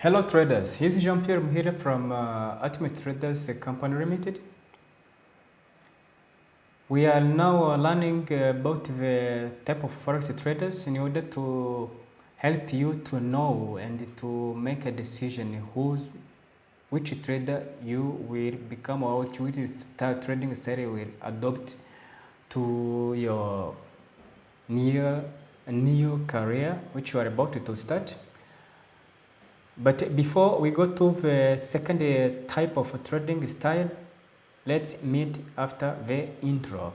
Hello traders, here's Jean-Pierre here from Ultimate Traders Company Limited. We are now learning about the type of forex traders in order to help you to know and to make a decision which trader you will become or which trading style you will adopt to your new career which you are about to start. But before we go to the second type of trading style, let's meet after the intro.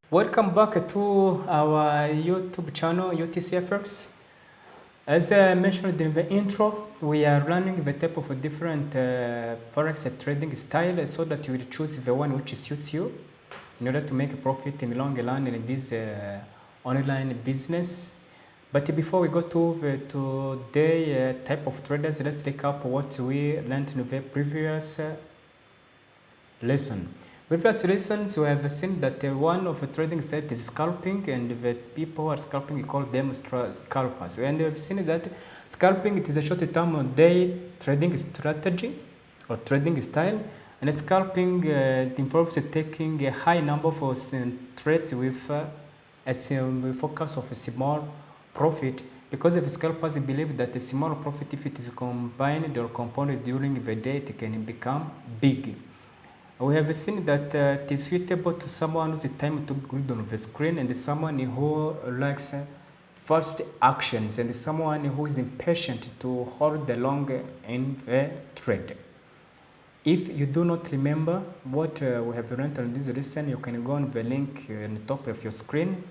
Welcome back to our YouTube channel UTC FX. As I mentioned in the intro, we are running the type of different forex trading style so that you will choose the one which suits you in order to make a profit in the long run in this online business. But before we go to the today type of traders, let's take up what we learned in the previous lesson. Previous lessons we have seen that one of the trading set is scalping, and the people who are scalping, we call them scalpers. And we have seen that scalping, it is a short-term day trading strategy or trading style, and scalping it involves taking a high number of trades with a focus of a small profit, because if scalpers believe that a small profit, if it is combined or compounded during the day, it can become big. We have seen that it is suitable to someone who's time to read on the screen, and someone who likes fast actions, and someone who is impatient to hold the long in the trade. If you do not remember what we have learned on this lesson, you can go on the link on the top of your screen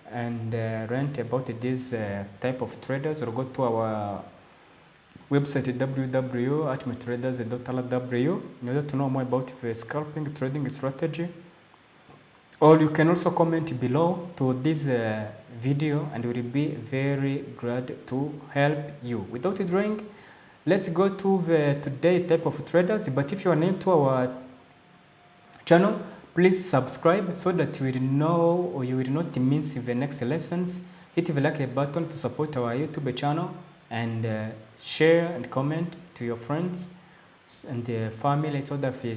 and learn about this type of traders, or go to our website www.ultimatetraders.lw in order to know more about the scalping trading strategy. Or you can also comment below to this video, and we will be very glad to help you. Without delaying, let's go to the today type of traders. But if you are new to our channel, please subscribe so that you will know or you will not miss the next lessons. Hit the like button to support our YouTube channel, and share and comment to your friends and the family so that they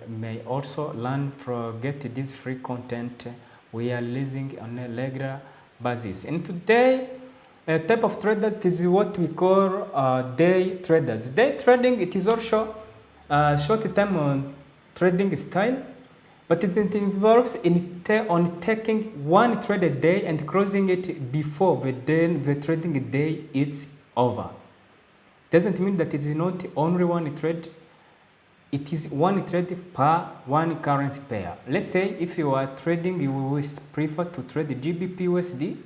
may also learn from get this free content we are releasing on a regular basis. And today, a type of traders is what we call day traders. Day trading, it is also a short-term trading style, but it involves on taking one trade a day and closing it before the trading day is over. Doesn't mean that it is not only one trade. It is one trade per one currency pair. Let's say if you are trading, you will prefer to trade the GBP USD.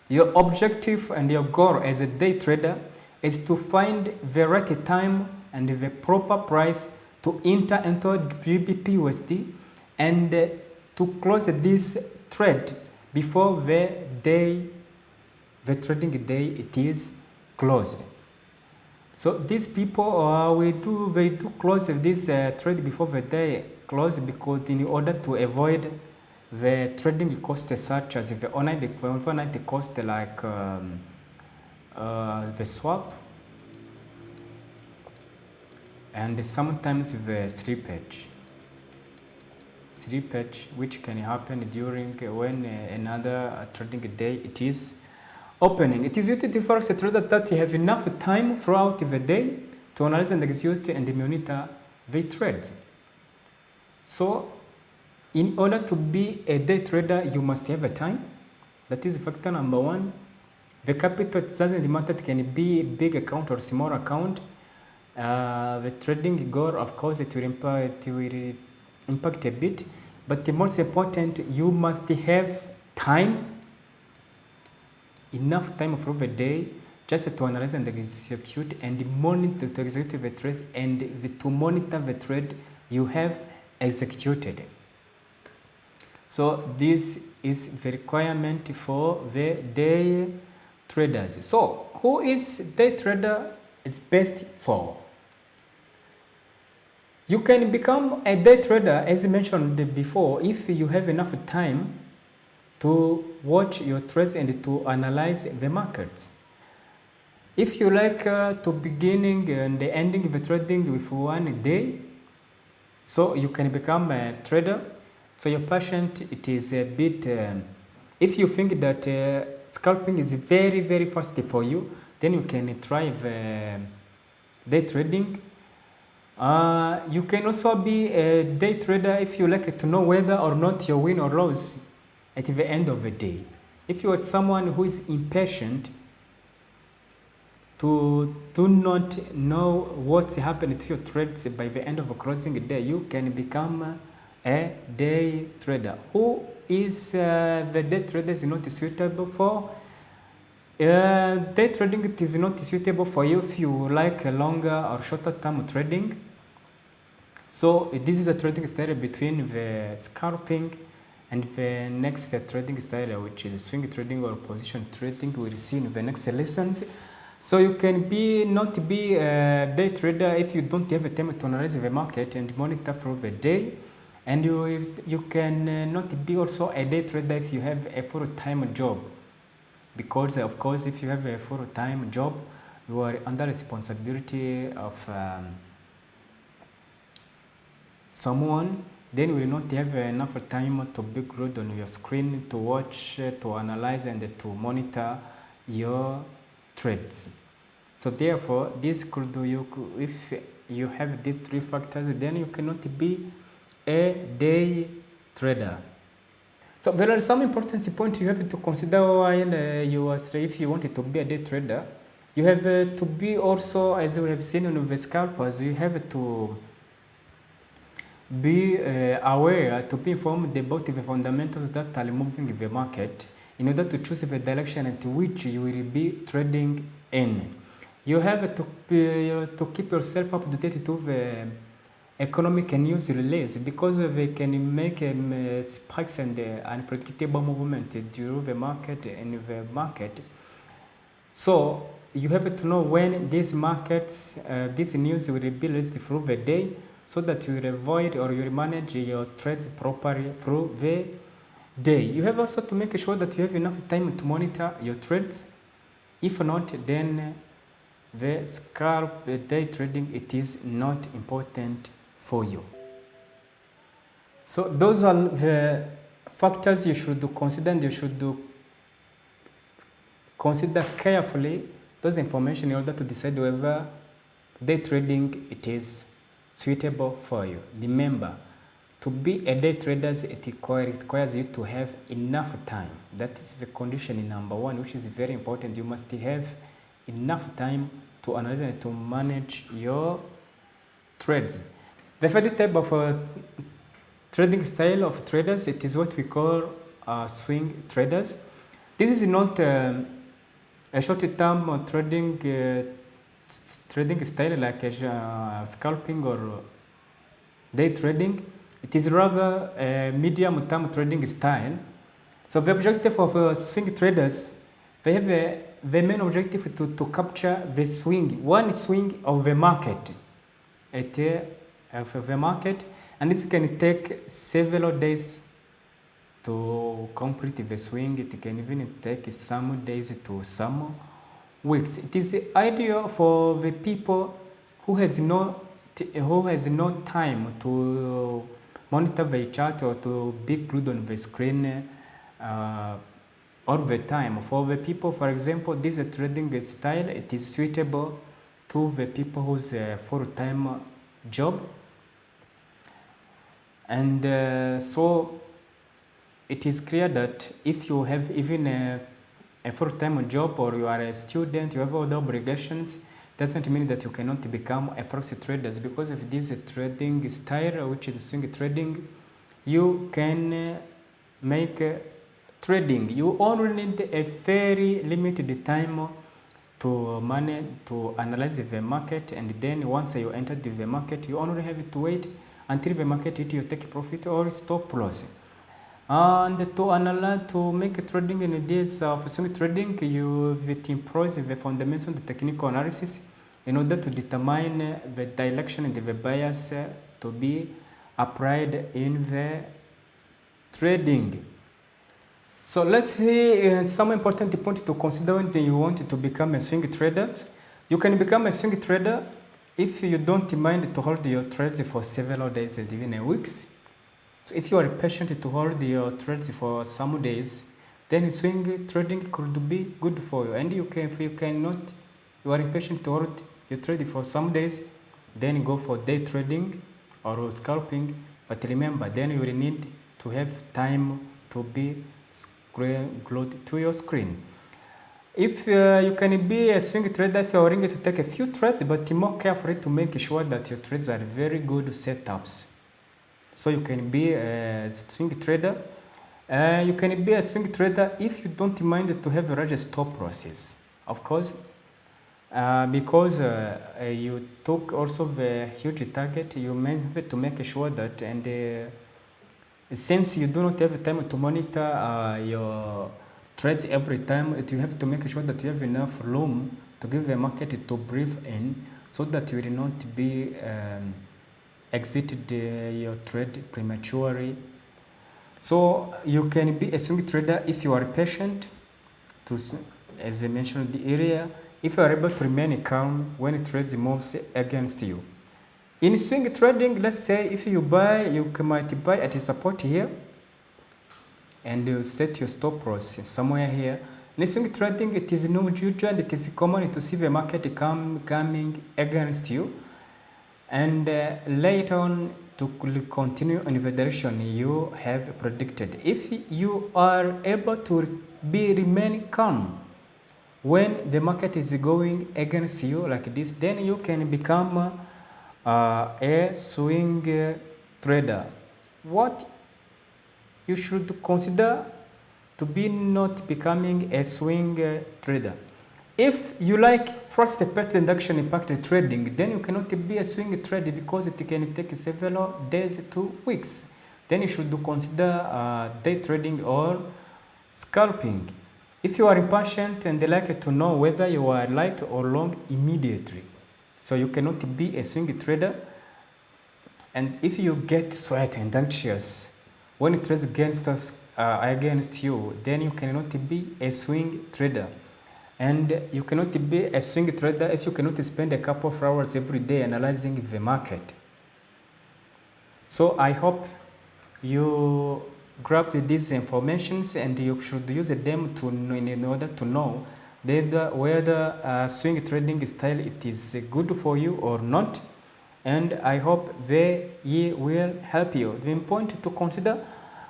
Your objective and your goal as a day trader is to find the right time and the proper price to enter into GBP USD and to close this trade before the trading day it is closed. So these people they do close this trade before the day close, because in order to avoid the trading cost such as the overnight cost, like the swap and sometimes the slippage which can happen during when another trading day it is opening. It is usually for a trader that you have enough time throughout the day to analyze and execute and monitor the trades. So in order to be a day trader, you must have a time. That is factor number one. The capital, it doesn't matter, it can be a big account or small account. The trading goal, of course, it will impact a bit, but the most important, you must have time, enough time for the day just to analyze and execute and monitor to execute the trades and to monitor the trade you have executed. So this is the requirement for the day traders. So who is day trader is best for? You can become a day trader, as mentioned before, if you have enough time to watch your trades and to analyze the markets. If you like to beginning and ending the trading with one day, so you can become a trader. So your passion, it is a bit, if you think that scalping is very, very fast for you, then you can try the day trading. You can also be a day trader if you like to know whether or not you win or lose at the end of the day. If you are someone who is impatient to do not know what's happening to your trades by the end of a closing day, you can become a day trader. Who is the day trader is not suitable for? Day trading, it is not suitable for you if you like a longer or shorter term trading. So this is a trading style between the scalping and the next trading style, which is swing trading or position trading. We'll see in the next lessons. So you can not be a day trader if you don't have a time to analyze the market and monitor through the day. And you can not be also a day trader if you have a full-time job. Because of course, if you have a full-time job, you are under responsibility of someone, then you will not have enough time to be glued on your screen to watch, to analyze, and to monitor your trades. So therefore, this could do you, if you have these three factors, then you cannot be a day trader. So there are some important points you have to consider while if you wanted to be a day trader. You have to be also, as we have seen on the scalpers, you have to be aware, to be informed about the fundamentals that are moving the market in order to choose the direction into which you will be trading in. You have to keep yourself up to date to the economic news release, because they can make spikes and unpredictable movement during the market and the market. So you have to know when these markets, this news will be released through the day, so that you will avoid or you will manage your trades properly through the day. You have also to make sure that you have enough time to monitor your trades. If not, then the scalp day trading, it is not important for you. So those are the factors you should consider, and you should consider carefully those information in order to decide whether day trading it is suitable for you. Remember, to be a day trader, it requires you to have enough time. That is the condition number one, which is very important. You must have enough time to analyze and to manage your trades. The third type of trading style of traders, it is what we call swing traders. This is not a short-term trading style like scalping or day trading. It is rather a medium-term trading style. So the objective of swing traders, they have the main objective to capture the swing, one swing of the market, of the market, and it can take several days to complete the swing. It can even take some days to some weeks. It is ideal for the people who has no time to monitor the chart or to be glued on the screen all the time. For the people, for example, this trading style, it is suitable to the people who's a full-time job, and so it is clear that if you have even a full-time job, or you are a student, you have other obligations, doesn't mean that you cannot become a forex trader. Because of this trading style, which is swing trading, you can make trading. You only need a very limited time to analyze the market, and then once you enter the market, you only have to wait until the market hit you take profit or stop loss. And to make trading in this swing trading, it employs the fundamentals and the technical analysis in order to determine the direction and the bias to be applied in the trading. So let's see some important points to consider when you want to become a swing trader. You can become a swing trader if you don't mind to hold your trades for several days and even weeks. So if you are patient to hold your trades for some days, then swing trading could be good for you. And if you are impatient to hold your trade for some days, then go for day trading or scalping. But remember, then you will need to have time to be glued to your screen. If you can be a swing trader, if you are willing to take a few trades, but more carefully to make sure that your trades are very good setups. So you can be a swing trader. You can be a swing trader if you don't mind to have a large stop losses. Of course, because you took also the huge target, you may have to make sure that, and since you do not have time to monitor your trades every time, you have to make sure that you have enough room to give the market to breathe in, so that you will not be exited your trade prematurely. So you can be a swing trader if you are patient, as I mentioned the area, if you are able to remain calm when trades moves against you. In swing trading, let's say if you buy, you might buy at a support here, and you set your stop loss somewhere here. In swing trading, it is not usual, it is common to see the market coming against you, and later on to continue in the direction you have predicted. If you are able to remain calm when the market is going against you like this, then you can become a swing trader. What you should consider to be not becoming a swing trader. If you like first price reduction impact trading, then you cannot be a swing trader because it can take several days to weeks. Then you should consider day trading or scalping. If you are impatient and like to know whether you are light or long immediately, so you cannot be a swing trader. And if you get sweat and anxious when it trades against you, then you cannot be a swing trader. And you cannot be a swing trader if you cannot spend a couple of hours every day analyzing the market. So I hope you grabbed these informations, and you should use them in order to know whether swing trading style it is good for you or not. And I hope they will help you. The point to consider,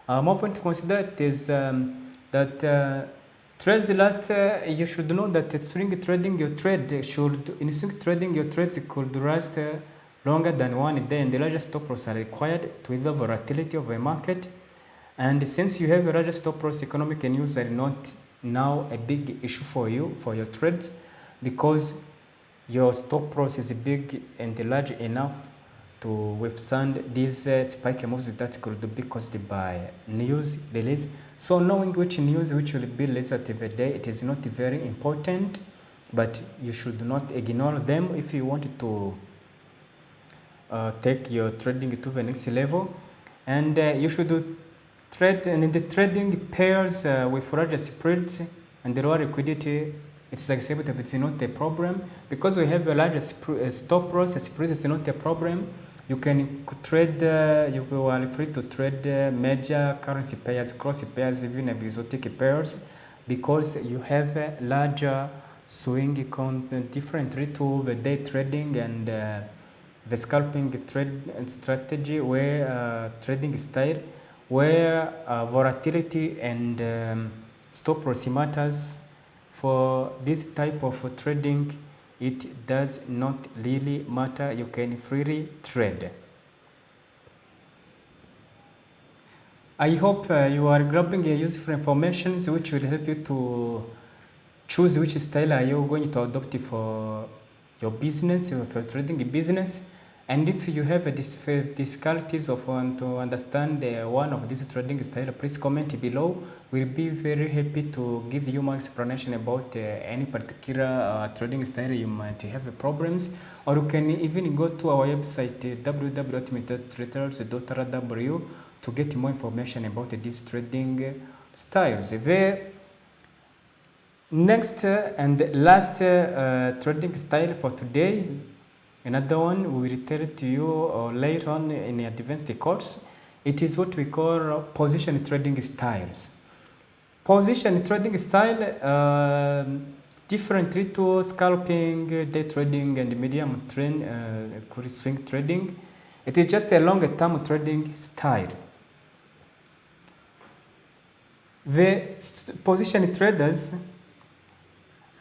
more point to consider is that trades last. You should know that swing trading your trade in swing trading your trades could last longer than 1 day, and the largest stop loss are required to the volatility of the market. And since you have a larger stop loss, economic news are not now a big issue for you for your trades, because your stop loss is big and large enough to withstand these spike moves that could be caused by news release. So knowing which news which will be released at the day, it is not very important, but you should not ignore them if you want to take your trading to the next level. And you should trade in the trading pairs with larger spreads and lower liquidity. It's acceptable, it's not a problem, because we have a larger stop loss. Spread is not a problem. You can trade, you are free to trade major currency pairs, cross pairs, even exotic pairs, because you have a larger swing differently to the day trading and the scalping trade strategy, where trading style, where volatility and stop loss matters. For this type of trading, it does not really matter. You can freely trade. I hope you are grabbing useful information which will help you to choose which style are you going to adopt for your business, for your trading business. And if you have difficulties of to understand one of these trading style, please comment below. We'll be very happy to give you more explanation about any particular trading style you might have problems. Or you can even go to our website www.methodtraders.rw to get more information about these trading styles. The next and last trading style for today, another one we will tell to you later on in the advanced course. It is what we call position trading styles. Position trading style differently to scalping, day trading, and medium trend, swing trading. It is just a longer term trading style. The position traders,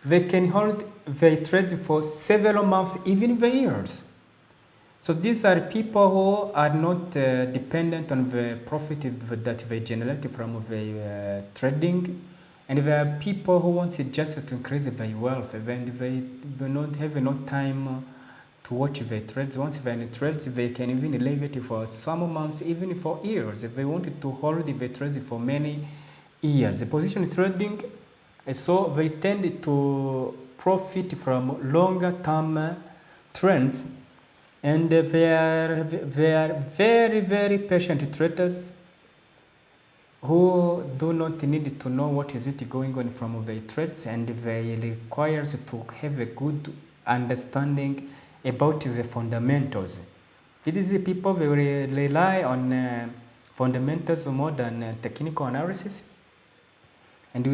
they can hold their trades for several months, even the years. So these are people who are not dependent on the profit that they generate from the trading, and there are people who want just to increase their wealth, and they do not have enough time to watch the trades. Once they're in trades, they can even leave it for some months, even for years. If they wanted to hold the trades for many years, the position trading, so they tend to profit from longer term trends, and they are very, very patient traders who do not need to know what is it going on from the trades, and they requires to have a good understanding about the fundamentals. These people will rely on fundamentals more than technical analysis, and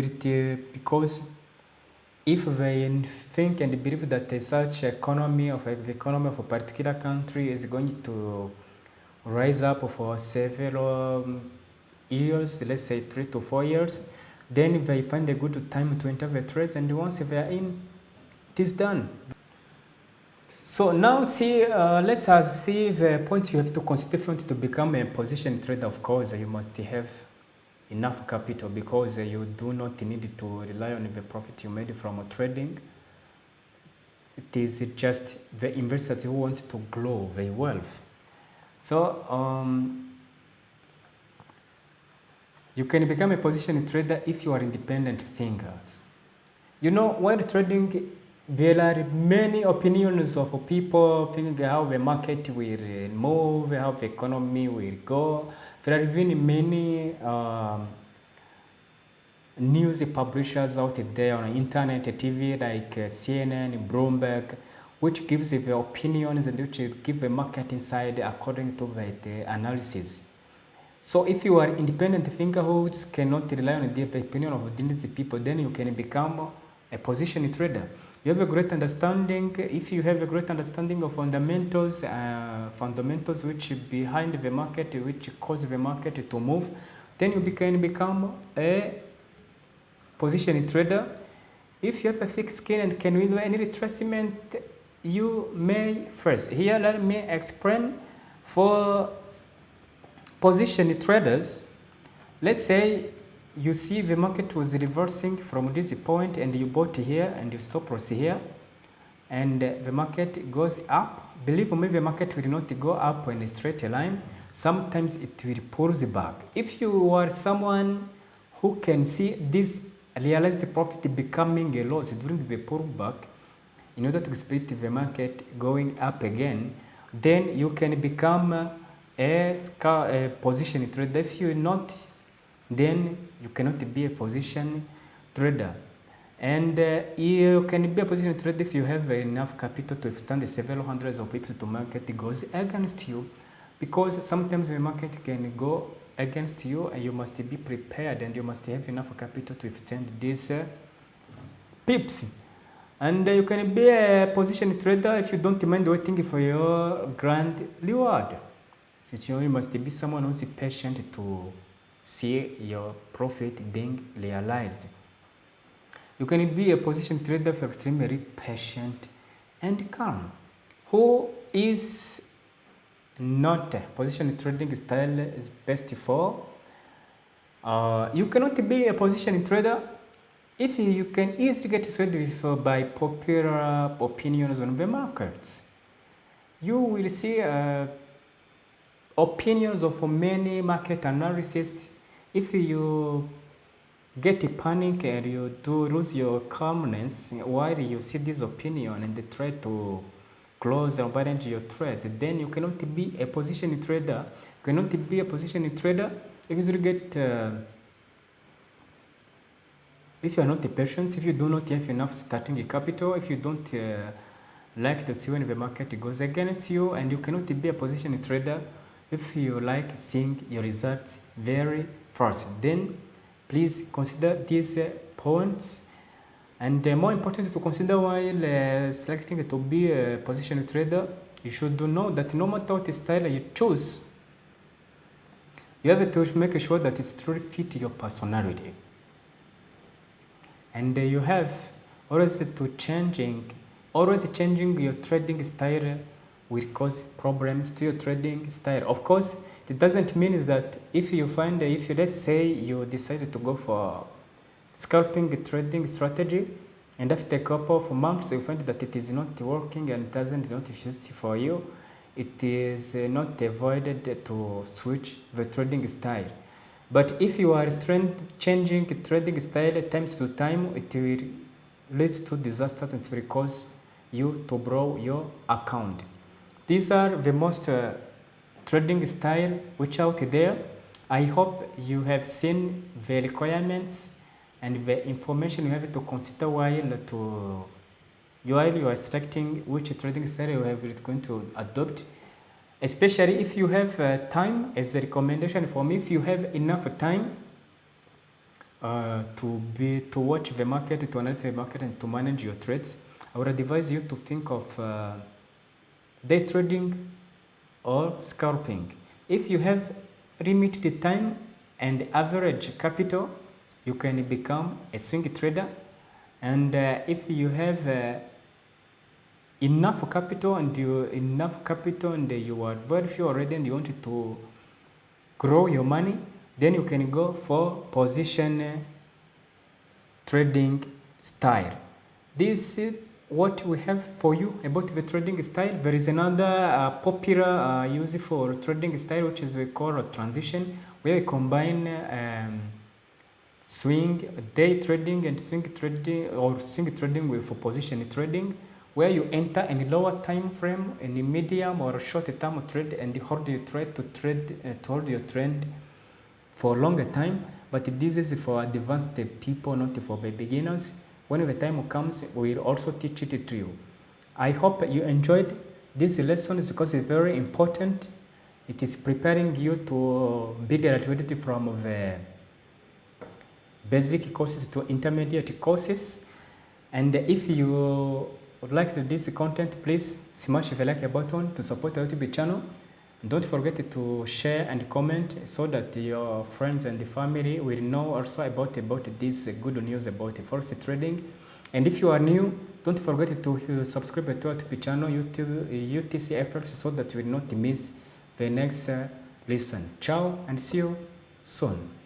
because if they think and believe that such economy of the economy of a particular country is going to rise up for several years, let's say 3 to 4 years, then they find a good time to enter the trades, and once they are in, it is done. So now let's see the points you have to consider if you want to become a position trader. Of course, you must have enough capital, because you do not need to rely on the profit you made from trading. It is just the investors who want to grow their wealth. So you can become a position trader if you are independent thinkers. You know, while trading, there are many opinions of people thinking how the market will move, how the economy will go. There are even many news publishers out there on internet, TV, like CNN, Bloomberg, which gives the opinions and which give the market insight according to the analysis. So if you are independent thinker who cannot rely on the opinion of these people, then you can become a position trader. You have a great understanding. If you have a great understanding of fundamentals, fundamentals which behind the market, which cause the market to move, then you can become a position trader. If you have a thick skin and can win any retracement, you may first. Here, let me explain for position traders. Let's say you see the market was reversing from this point, and you bought here and you stop loss here, and the market goes up. Believe me, the market will not go up in a straight line. Sometimes it will pull back. If you are someone who can see this realized profit becoming a loss during the pullback, in order to expect the market going up again, then you can become a position trader. If you are not, then you cannot be a position trader. And you can be a position trader if you have enough capital to withstand the several hundreds of pips to market goes against you, because sometimes the market can go against you, and you must be prepared, and you must have enough capital to withstand these pips. And you can be a position trader if you don't mind waiting for your grand reward. So you must be someone who is patient to see your profit being realized. You can be a position trader if you're extremely patient and calm. Who is not position trading style is best for? You cannot be a position trader if you can easily get swayed with by popular opinions on the markets. you will see opinions of many market analysts. If you get a panic and you do lose your calmness while you see this opinion and try to close or balance your trades, then you cannot be a position trader. You cannot be a position trader if you get if you are not patient, if you do not have enough starting capital, if you don't like to see when the market goes against you, and you cannot be a position trader if you like seeing your results very fast. Then please consider these points, and more important to consider while selecting to be a position trader. You should know that no matter what style you choose, you have to make sure that it's truly fit your personality. And you have always changing your trading style will cause problems to your trading style. Of course, it doesn't mean that if let's say you decided to go for scalping trading strategy, and after a couple of months you find that it is not working and not fit for you, it is not avoided to switch the trading style. But if you are changing trading style times to time, it will lead to disasters and it will cause you to blow your account. These are the most trading style which out there. I hope you have seen the requirements and the information you have to consider while you are selecting which trading style you are going to adopt. Especially if you have time, as a recommendation for me, if you have enough time to watch the market, to analyze the market, and to manage your trades, I would advise you to think of day trading or scalping. If you have limited time and average capital, you can become a swing trader. And if you have enough capital and you are very few already and you want to grow your money, then you can go for position trading style. This is what we have for you about the trading style. There is another popular use for trading style, which is we call a transition, where we combine day trading and swing trading with position trading, where you enter in lower time frame, in a medium or short term trade, and hold your trade to hold your trend for a longer time. But this is for advanced people, not for beginners. When the time comes, we will also teach it to you. I hope you enjoyed this lesson because it's very important. It is preparing you to be graduated from the basic courses to intermediate courses. And if you would like this content, please smash the like button to support our YouTube channel. Don't forget to share and comment so that your friends and the family will know also about this good news about Forex trading. And if you are new, don't forget to subscribe to our YouTube channel, UTC FX, so that you will not miss the next lesson. Ciao and see you soon.